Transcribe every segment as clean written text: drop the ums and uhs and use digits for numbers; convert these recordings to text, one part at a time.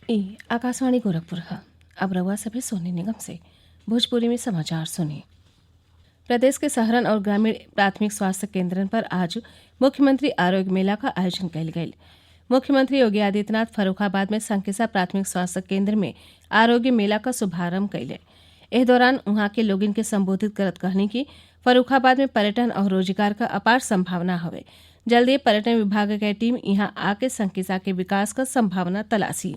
ई आकाशवाणी गोरखपुर है। अब रउआ सभी सोनी निगम से भोजपुरी में समाचार सुनिए। प्रदेश के शहरन और ग्रामीण प्राथमिक स्वास्थ्य केंद्रन पर आज मुख्यमंत्री आरोग्य मेला का आयोजन कयल गयल। मुख्यमंत्री योगी आदित्यनाथ फर्रुखाबाद में संकिसा प्राथमिक स्वास्थ्य केंद्र में आरोग्य मेला का शुभारंभ कइले। एह दौरान उहाँ के लोगन के संबोधित करत कहनी कि फर्रुखाबाद में पर्यटन और रोजगार का अपार संभावना हवे। जल्दी पर्यटन विभाग के टीम यहाँ आके संकिसा के विकास का संभावना तलाशी।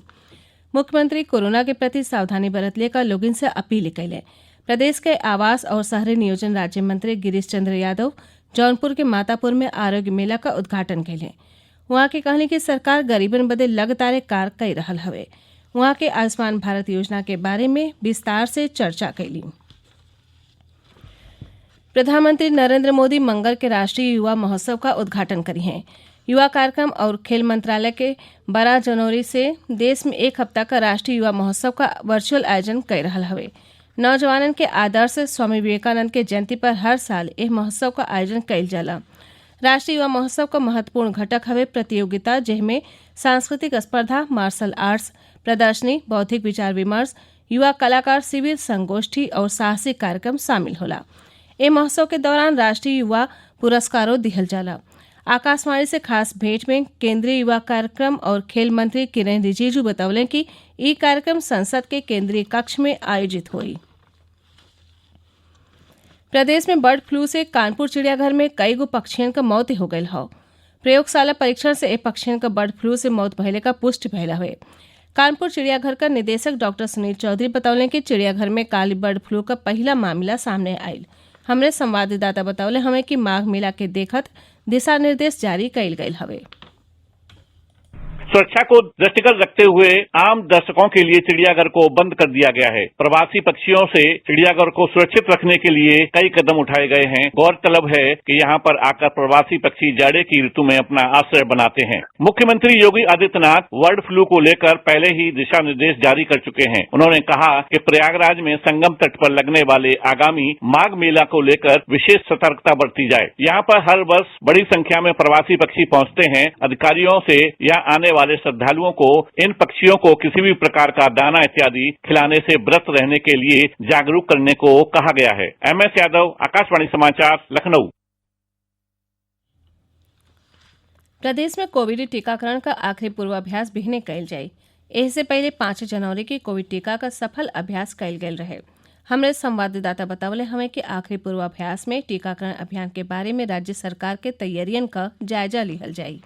मुख्यमंत्री कोरोना के प्रति सावधानी बरतले का लोगन से अपील कैले। प्रदेश के आवास और शहरी नियोजन राज्य मंत्री गिरीश चंद्र यादव जौनपुर के मातापुर में आरोग्य मेला का उद्घाटन कैले। वहाँ के कहनी कि सरकार गरीबन बदे लगातार कार्य कर रहल हवे। वहाँ के आयुष्मान भारत योजना के बारे में विस्तार से चर्चा कैली। प्रधानमंत्री नरेंद्र मोदी मंगल के राष्ट्रीय युवा महोत्सव का उद्घाटन करी हैं। युवा कार्यक्रम और खेल मंत्रालय के 12 जनवरी से देश में एक हफ्ता का राष्ट्रीय युवा महोत्सव का वर्चुअल आयोजन कर रहल हवे। नौजवानन के आदर्श स्वामी विवेकानंद के जयंती पर हर साल यह महोत्सव का आयोजन कइल जाला। राष्ट्रीय युवा महोत्सव का महत्वपूर्ण घटक हवे प्रतियोगिता, जिसमें सांस्कृतिक स्पर्धा, मार्शल आर्ट्स, प्रदर्शनी, बौद्धिक विचार विमर्श, युवा कलाकार शिविर, संगोष्ठी और साहसिक कार्यक्रम शामिल होला। ए महोत्सव के दौरान राष्ट्रीय युवा पुरस्कारों दिहल जाला। आकाशवाणी से खास भेंट में केंद्रीय युवा कार्यक्रम और खेल मंत्री किरेन रिजिजू बतौले कि ई कार्यक्रम संसद के केंद्रीय कक्ष में आयोजित हुई। प्रदेश में बर्ड फ्लू से कानपुर चिड़ियाघर में कई गो पक्षियन का मौत हो गयल हौ। प्रयोगशाला परीक्षण से ए पक्षियन का बर्ड फ्लू से मौत भइले का पुष्टि भइला हुए। कानपुर चिड़ियाघर का निदेशक डॉक्टर सुनील चौधरी बतौले कि चिड़ियाघर में काली बर्ड फ्लू का पहला मामला सामने आयल। हमरे संवाददाता बतौले हमें कि माघ मेला के देखत दिशा निर्देश जारी कइल गयल हवे। सुरक्षा को दृष्टिगत रखते हुए आम दर्शकों के लिए चिड़ियाघर को बंद कर दिया गया है। प्रवासी पक्षियों से चिड़ियाघर को सुरक्षित रखने के लिए कई कदम उठाए गए हैं। गौरतलब है कि यहाँ पर आकर प्रवासी पक्षी जाड़े की ऋतु में अपना आश्रय बनाते हैं। मुख्यमंत्री योगी आदित्यनाथ बर्ड फ्लू को लेकर पहले ही दिशा निर्देश जारी कर चुके हैं। उन्होंने कहा कि प्रयागराज में संगम तट पर लगने वाले आगामी माघ मेला को लेकर विशेष सतर्कता बरती जाए। यहाँ पर हर वर्ष बड़ी संख्या में प्रवासी पक्षी पहुँचते हैं। अधिकारियों से यहाँ आने वाले श्रद्धालुओं को इन पक्षियों को किसी भी प्रकार का दाना इत्यादि खिलाने से व्रत रहने के लिए जागरूक करने को कहा गया है। MS यादव, आकाशवाणी समाचार, लखनऊ। प्रदेश में कोविड टीकाकरण का आखिरी पूर्वाभ्यास बिहने कयल जाये। इससे पहले 5 जनवरी की कोविड टीका का सफल अभ्यास कयल गयल रहे। हमरे संवाददाता बतावले हमें कि आखिरी पूर्वाभ्यास में टीकाकरण अभियान के बारे में राज्य सरकार के तैयारियन का जायजा लिहल जाये।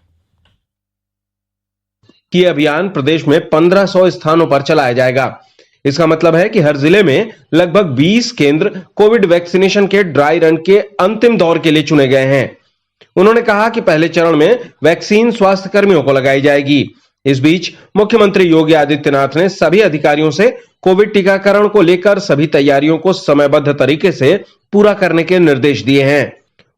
कि अभियान प्रदेश में 1500 स्थानों पर चलाया जाएगा। इसका मतलब है कि हर जिले में लगभग 20 केंद्र कोविड वैक्सीनेशन के ड्राई रन के अंतिम दौर के लिए चुने गए हैं। उन्होंने कहा कि पहले चरण में वैक्सीन स्वास्थ्य कर्मियों को लगाई जाएगी। इस बीच मुख्यमंत्री योगी आदित्यनाथ ने सभी अधिकारियों से कोविड टीकाकरण को लेकर सभी तैयारियों को समयबद्ध तरीके से पूरा करने के निर्देश दिए हैं।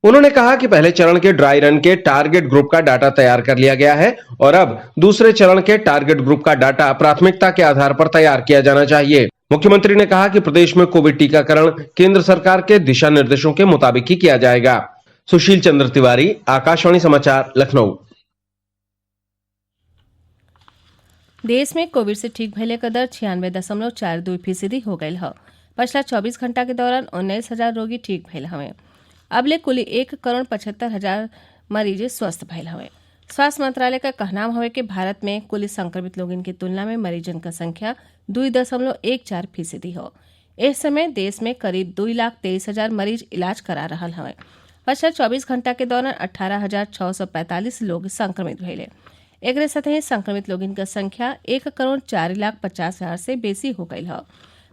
उन्होंने कहा कि पहले चरण के ड्राई रन के टारगेट ग्रुप का डाटा तैयार कर लिया गया है और अब दूसरे चरण के टारगेट ग्रुप का डाटा प्राथमिकता के आधार पर तैयार किया जाना चाहिए। मुख्यमंत्री ने कहा कि प्रदेश में कोविड टीकाकरण केंद्र सरकार के दिशा निर्देशों के मुताबिक ही किया जाएगा। सुशील चंद्र तिवारी, आकाशवाणी समाचार, लखनऊ। देश में कोविड से ठीक भइले का दर 96.42% हो गयल है। पिछला 24 घंटा के दौरान 19,000 रोगी ठीक भइल हवे। अबले कुल 1,75,00,000 मरीज स्वस्थ भइल हवे। स्वास्थ्य मंत्रालय का कहना हवे कि भारत में कुल संक्रमित लोगन की तुलना में मरीजन का संख्या 2.14% हो। इस समय देश में करीब 2,23,000 मरीज इलाज करा रहल हवे। पिछले 24 घंटा के दौरान 18,645 लोग संक्रमित भइले। एकरे साथ ही संक्रमित लोगन का संख्या 1,04,50,000 से बेसी हो गई है।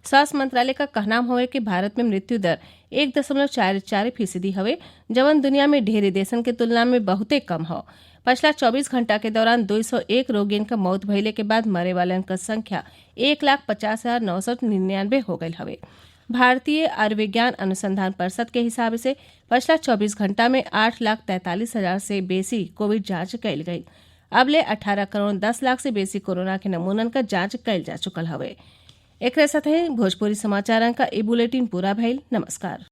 स्वास्थ्य मंत्रालय का कहना है कि भारत में मृत्यु दर 1.44% हवे, जवन दुनिया में ढेरे देशन के तुलना में बहुते कम हो। पिछला 24 घंटा के दौरान 201 रोगियन का मौत भइले के बाद मरे वालन का संख्या 1,50,999 हो गई हवे। भारतीय आयुर्विज्ञान अनुसंधान परिषद के हिसाब से पिछला 24 घंटा में 8,43,000 से बेसी कोविड जांच कयल गई। अबले 18 करोड़ 10 लाख से बेसी कोरोना के नमूनन का जांच कयल जा चुकल हवे। एक साथ ही भोजपुरी समाचार का ई बुलेटिन पूरा भइल। नमस्कार।